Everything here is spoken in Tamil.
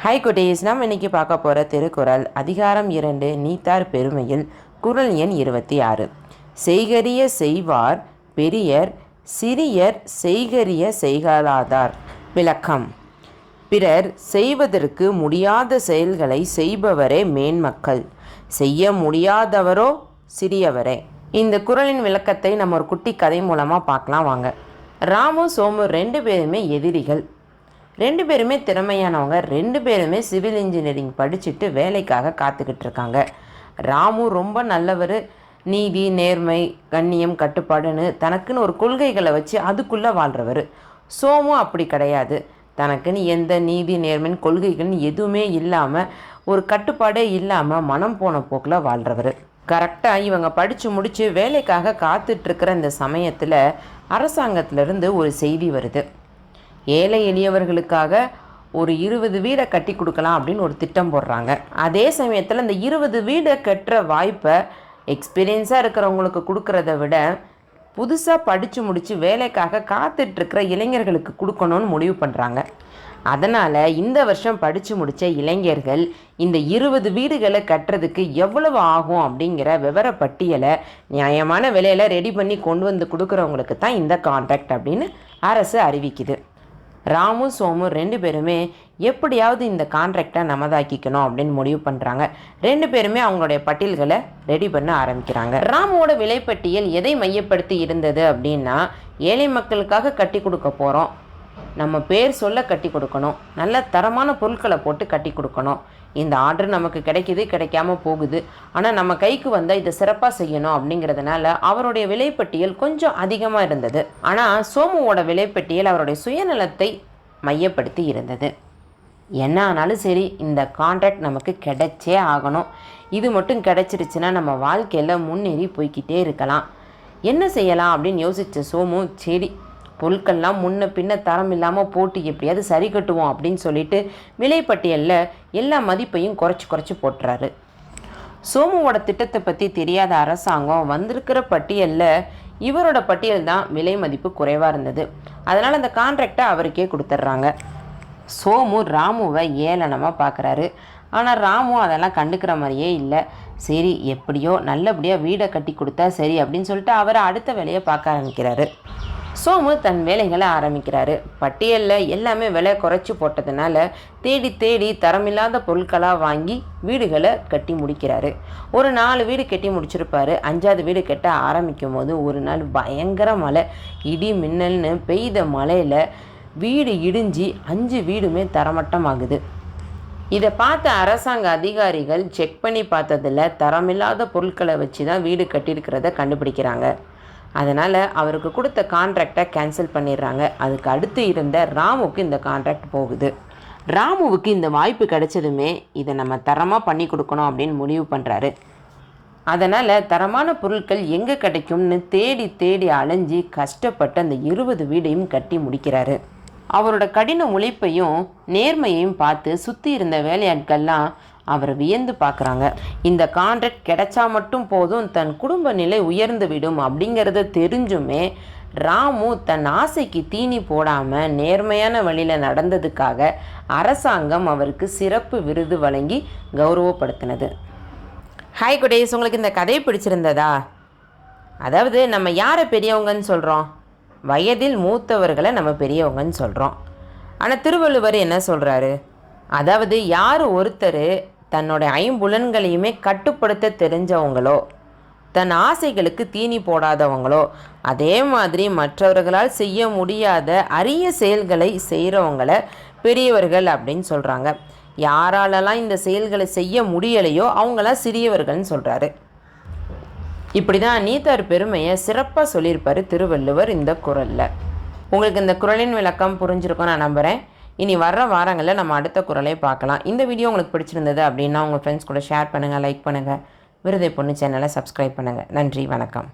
ஹாய் குட்டீஸ், நாம் இன்றைக்கி பார்க்க போகிற திருக்குறள் அதிகாரம் 2 நீத்தார் பெருமையில் குறள் எண் 26. செய்கரிய செய்வார் பெரியர், சிறியர் செய்கரிய செய்கலாதார். விளக்கம்: பிறர் செய்வதற்கு முடியாத செயல்களை செய்பவரே மேன்மக்கள், செய்ய முடியாதவரோ சிறியவரே. இந்த குறளின் விளக்கத்தை நம்ம ஒரு குட்டி கதை மூலமாக பார்க்கலாம் வாங்க. ராமு சோமு 2 பேருமே எதிரிகள். 2 பேருமே திறமையானவங்க. 2 பேருமே சிவில் இன்ஜினியரிங் படிச்சுட்டு வேலைக்காக காத்துக்கிட்டு இருக்காங்க. ராமு ரொம்ப நல்லவர். நீதி, நேர்மை, கண்ணியம், கட்டுப்பாடுன்னு தனக்குன்னு ஒரு கொள்கைகளை வச்சு அதுக்குள்ளே வாழ்கிறவர். சோமு அப்படி கிடையாது. தனக்குன்னு எந்த நீதி, நேர்மைன்னு கொள்கைகள்னு எதுவுமே இல்லாமல், ஒரு கட்டுப்பாடே இல்லாமல் மனம் போன போக்கில் வாழ்கிறவர். கரெக்டாக இவங்க படித்து முடித்து வேலைக்காக காத்துட்ருக்கிற இந்த சமயத்தில் அரசாங்கத்திலேருந்து ஒரு செய்தி வருது. ஏழை எளியவர்களுக்காக ஒரு 20 வீடை கட்டி கொடுக்கலாம் அப்படின்னு ஒரு திட்டம் போடுறாங்க. அதே சமயத்தில் இந்த 20 வீடை கட்டுற வாய்ப்பை எக்ஸ்பீரியன்ஸாக இருக்கிறவங்களுக்கு கொடுக்கறத விட புதுசாக படித்து முடித்து வேலைக்காக காத்துட்ருக்கிற இளைஞர்களுக்கு கொடுக்கணும்னு முடிவு பண்ணுறாங்க. அதனால் இந்த வருஷம் படித்து முடித்த இளைஞர்கள் இந்த 20 வீடுகளை கட்டுறதுக்கு எவ்வளவு ஆகும் அப்படிங்கிற விவர பட்டியலை நியாயமான விலையில் ரெடி பண்ணி கொண்டு வந்து கொடுக்குறவங்களுக்கு தான் இந்த கான்ட்ராக்ட் அப்படின்னு அரசு அறிவிக்குது. ராமு சோமு 2 பேருமே எப்படியாவது இந்த கான்ட்ராக்டை நமதாக்கிக்கணும் அப்படின்னு முடிவு பண்ணுறாங்க. 2 பேருமே அவங்களுடைய பட்டியல்களை ரெடி பண்ண ஆரம்பிக்கிறாங்க. ராமுவோட விலைப்பட்டியல் எதை மையப்படுத்தி இருந்தது அப்படின்னா, ஏழை மக்களுக்காக கட்டி கொடுக்க போகிறோம், நம்ம பேர் சொல்ல கட்டி கொடுக்கணும், நல்ல தரமான பொருட்களை போட்டு கட்டி கொடுக்கணும், இந்த ஆர்டர் நமக்கு கிடைக்கிது கிடைக்காம போகுது, ஆனால் நம்ம கைக்கு வந்தால் இதை சிறப்பாக செய்யணும் அப்படிங்கிறதுனால அவருடைய விலைப்பட்டியல் கொஞ்சம் அதிகமாக இருந்தது. ஆனால் சோமுவோட விலைப்பட்டியல் அவருடைய சுயநலத்தை மையப்படுத்தி இருந்தது. என்ன ஆனாலும் சரி, இந்த கான்ட்ராக்ட் நமக்கு கிடைச்சே ஆகணும், இது மட்டும் கிடைச்சிருச்சுன்னா நம்ம வாழ்க்கையில் முன்னேறி போய்கிட்டே இருக்கலாம், என்ன செய்யலாம் அப்படின்னு யோசித்த சோமு, சரி பொருட்கள்லாம் முன்ன பின்ன தரம் இல்லாமல் போட்டு எப்படியாவது சரி கட்டுவோம் அப்படின்னு சொல்லிட்டு விலைப்பட்டியலில் எல்லா மதிப்பையும் குறைச்சி போட்டுறாரு. சோமுவோட திட்டத்தை பற்றி தெரியாத அரசாங்கம் வந்திருக்கிற பட்டியலில் இவரோட பட்டியல் தான் விலை மதிப்பு குறைவாக இருந்தது. அதனால் அந்த கான்ட்ராக்டை அவருக்கே கொடுத்துட்றாங்க. சோமு ராமுவை ஏளனமாக பார்க்குறாரு. ஆனால் ராமு அதெல்லாம் கண்டுக்கிற மாதிரியே இல்லை. சரி, எப்படியோ நல்லபடியாக வீடை கட்டி கொடுத்தா சரி அப்படின்னு சொல்லிட்டு அவரை அடுத்த வேலையை பார்க்க ஆரம்பிக்கிறாரு. சோமு தன் வேலைகளை ஆரம்பிக்கிறாரு. பட்டியலில் எல்லாமே விலை குறைச்சி போட்டதுனால தேடி தரமில்லாத பொருட்களாக வாங்கி வீடுகளை கட்டி முடிக்கிறாரு. ஒரு 4 வீடு கட்டி முடிச்சிருப்பார். 5ஆவது வீடு கட்ட ஆரம்பிக்கும் போது ஒரு நாள் பயங்கர மழை, இடி மின்னல்னு பெய்த மழையில் வீடு இடிஞ்சி 5 வீடுமே தரமட்டமாகுது. இதை பார்த்த அரசாங்க அதிகாரிகள் செக் பண்ணி பார்த்ததில் தரமில்லாத பொருட்களை வச்சு தான் வீடு கட்டியிருக்கிறத கண்டுபிடிக்கிறாங்க. அதனால் அவருக்கு கொடுத்த கான்ட்ராக்டை கேன்சல் பண்ணிடுறாங்க. அதுக்கு அடுத்து இருந்த ராமுவுக்கு இந்த கான்ட்ராக்ட் போகுது. ராமுவுக்கு இந்த வாய்ப்பு கிடைச்சதுமே இதை நம்ம தரமாக பண்ணி கொடுக்கணும் அப்படின்னு முடிவு பண்ணுறாரு. அதனால் தரமான பொருட்கள் எங்கே கிடைக்கும்னு தேடி அலைஞ்சி கஷ்டப்பட்டு அந்த 20 வீடையும் கட்டி முடிக்கிறாரு. அவரோட கடின உழைப்பையும் நேர்மையையும் பார்த்து சுற்றி இருந்த வேலையாட்கள்லாம் அவரை வியந்து பார்க்குறாங்க. இந்த கான்ட்ராக்ட் கிடைச்சா மட்டும் போதும், தன் குடும்ப நிலை உயர்ந்து விடும் அப்படிங்கிறத தெரிஞ்சுமே ராமு தன் ஆசைக்கு தீனி போடாமல் நேர்மையான வழியில் நடந்ததுக்காக அரசாங்கம் அவருக்கு சிறப்பு விருது வழங்கி கௌரவப்படுத்தினது. ஹாய் குடேஸ், உங்களுக்கு இந்த கதை பிடிச்சிருந்ததா? அதாவது நம்ம யாரை பெரியவங்கன்னு சொல்கிறோம்? வயதில் மூத்தவர்களை நம்ம பெரியவங்கன்னு சொல்கிறோம். ஆனால் திருவள்ளுவர் என்ன சொல்கிறாரு? அதாவது யார் ஒருத்தர் தன்னோட 5 புலன்களையுமே கட்டுப்படுத்த தெரிஞ்சவங்களோ, தன் ஆசைகளுக்கு தீனி போடாதவங்களோ, அதே மாதிரி மற்றவர்களால் செய்ய முடியாத அரிய செயல்களை செய்கிறவங்கள பெரியவர்கள் அப்படின்னு சொல்கிறாங்க. யாராலெல்லாம் இந்த செயல்களை செய்ய முடியலையோ அவங்களாம் சிறியவர்கள்னு சொல்கிறாரு. இப்படி தான் நீத்தார் பெருமையை சிறப்பாக சொல்லியிருப்பார் திருவள்ளுவர் இந்த குறளில். உங்களுக்கு இந்த குறளின் விளக்கம் புரிஞ்சிருக்கும் நான் நம்புகிறேன். இனி வர்ற வாரங்களில் நம்ம அடுத்த குறளை பார்க்கலாம். இந்த வீடியோ உங்களுக்கு பிடிச்சிருந்தது அப்படின்னா உங்கள் ஃப்ரெண்ட்ஸ் கூட ஷேர் பண்ணுங்கள், லைக் பண்ணுங்கள், விருதை பொண்ணு சேனலை சப்ஸ்கிரைப் பண்ணுங்கள். நன்றி, வணக்கம்.